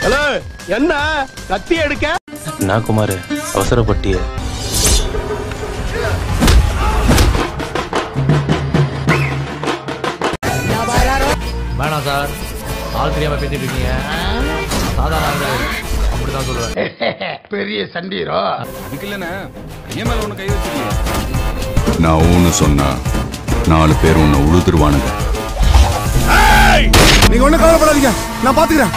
Hello, என்ன கத்தி எடுக்க? நான் குமார் அவசரப்பட்டிய வேணாம் சார், ஆள் தெரியாம பேசிட்டு இருக்கீங்க. சாதாரண அப்படிதான் சொல்லுவேன். பெரிய சண்டீரோ ஒண்ணு கை வச்சிருக்கீங்க. நான் ஒண்ணு சொன்னா 4 பேர் உன்னை உழுதுருவானுங்க. நீங்க ஒண்ணு கவலைப்படாதீங்க, நான் பாத்துக்கிறேன்.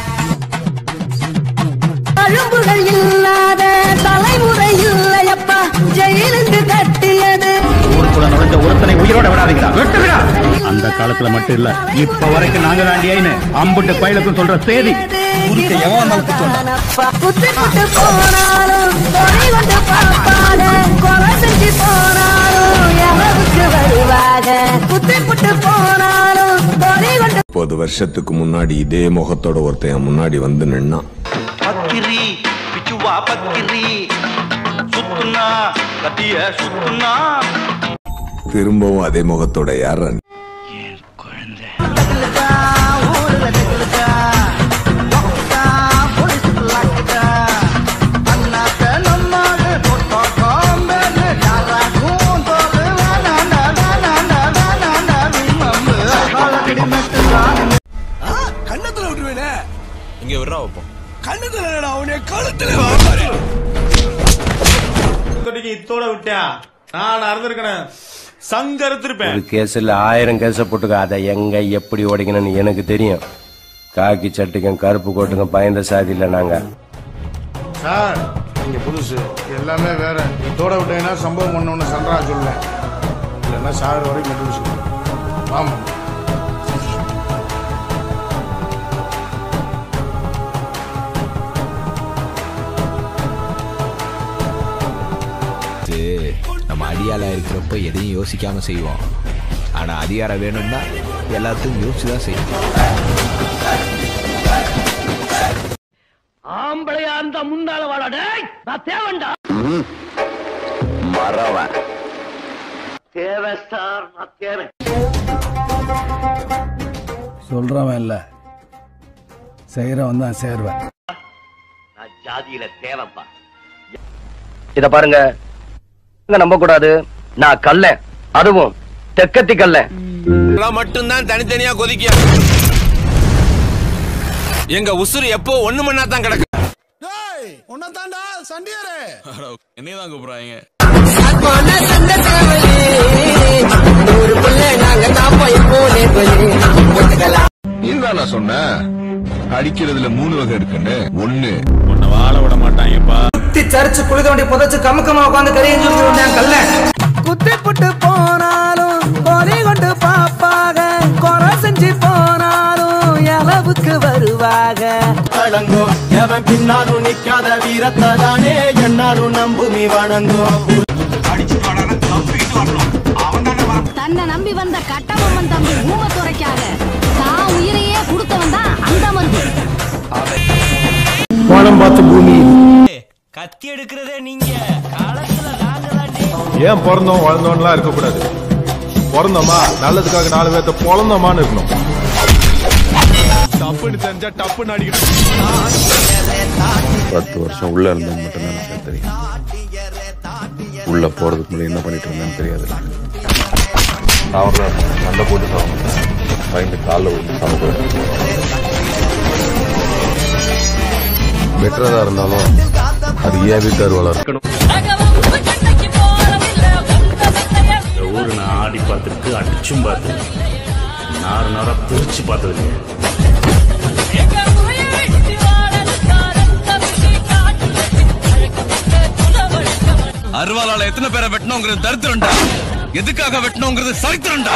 அழும்புகள் இல்லாத தலைமுறை இல்லையப்பா, ஜெயிலுக்கு கட்டியது. ஊருக்குள்ள நுழைஞ்ச ஒருத்தனை உயிரோட விடாதீங்களா, வெட்டுகிறா. அந்த காலத்துல மட்டும் இல்ல, இப்ப வரைக்கும் நாங்க தாண்டியாயின்னு அம்புட்டு பயிலுக்கும் சொல்ற சேதி. குத்தி புட்டு போனாலும் கொலை கொண்டு பாப்பாங்க, கொலை செஞ்சு போனாலும் எவருக்கு வருவாங்க. குத்தி புட்டு போனாலும் கொலை கொண்டு. 30 வருஷத்துக்கு முன்னாடி இதே முகத்தோட ஒருத்தன் முன்னாடி வந்து நின்னான். பக்கிரி பிச்சுவா பக்கிரி சுத்துனா கத்திய சுத்துனா. திரும்பவும் அதே முகத்தோட யாரா குழந்தை கண்ணத்துல விட்டுருவேனே. இங்க விடுறா வைப்போம். கண்ணத்துல அவனே கழுத்துல இத்தோட விட்டேன் நான் அறந்திருக்கேன், சங்கருத்திருப்பேன். ஒரு கேஸ்ல 1000 கேஸ போட்டுக்க. அதை எங்க எப்படி ஓடிக்கணும்னு எனக்கு தெரியும். காக்கி சட்டுக்கும் கருப்பு கோட்டுக்கும் பயந்த சாதி இல்ல நாங்க. சார், நீங்க புதுசு, எல்லாமே வேற. இதோட விட்டீங்கன்னா சம்பவம் ஒண்ணு சண்டா சொல்லுவேன், இல்லைன்னா சார் வரைக்கும் புதுசு. ஆமா, நம்ம அடியாளா இருக்கிறப்ப எதையும் யோசிக்காம செய்வோம். ஆனா அதிகாரம் வேணும்னா எல்லாத்தையும் யோசிச்சுதான் செய்வோம். ஆம்பளையா இருந்தா முன்னால வாழாட, நான் தேவண்டா. மறவன் தேவை சார், நான் தேவை. சொல்றவன் இல்ல, செய்யறவன் தான் சேர்வன். நான் ஜாதியில தேவைப்பா. இத பாருங்க, நம்ப கூடாது. நான் கல்ல, அதுவும் தெக்கத்தி கல்ல. மட்டும்தான் தனித்தனியா கொதிக்க. எங்க உசுறு எப்போ ஒண்ணு மண்ணா தான் கிடக்கு. உன்னதாண்டா சண்டியரே, என்னையதான் கூப்பிடுறாங்க. நீதான் சொன்ன அடிக்கிறதுல 3 வகை இருக்குன்னு. 1 உன்னை வாழ விட மாட்டாங்கப்பா. சர்ச்சு குழி தோண்டி புதைச்சு கமுக்கமா உட்காந்து கரையும் சொல்லி கல்ல. குத்தி புட்டு போனாலும் கொலை கொண்டு பாப்பாங்க, கொலை செஞ்சு போனாலும் எளவுக்கு வருவாங்க. வணங்கும் எவன் பின்னாலும் நிக்காத வீரத்தை தானே என்னாலும் நம்புமி வணங்கும். தன்னை நம்பி வந்த கட்டபொம்மன் தம்பி ஊமை துறைக்காக தான் உயிரையே கொடுத்தவன் தான் அந்த மந்து. பணம் பார்த்து பூமி. கத்தி எடுக்கிறதே நீங்க. காலத்துல ஏன் பிறந்தோம் வளர்ந்தோம்லாம் இருக்கக்கூடாது. பிறந்தோமா நல்லதுக்காக 4 பேர்த்த பொழந்தோமான்னு இருக்கணும். தப்புன்னு தெரிஞ்சா டப்புன்னு அடிக்கணும். 10 வருஷம் உள்ள இருந்தது மட்டும் தான் எனக்கு தெரியும். உள்ள போறதுக்கு முன்னாடி என்ன பண்ணிட்டு இருந்தேன்னு தெரியாது. சாப்பிட்றேன், சண்டை போட்டு சாப்பிடுவேன், பயந்து காலில் விட்டு சாப்பிடுவேன். பெட்டரா இருந்தாலும் அது ஏன் வீட்டார் வளர்க்கணும். ஊரு நான் ஆடி பார்த்துருக்கு, அடிச்சும் பார்த்துருக்கு, நார பிரிச்சு பார்த்தது. அருவாளால எத்தனை பேரை வெட்டணுங்கிறது தரித்திரம்டா. எதுக்காக வெட்டணுங்கிறது சரித்திரம்டா.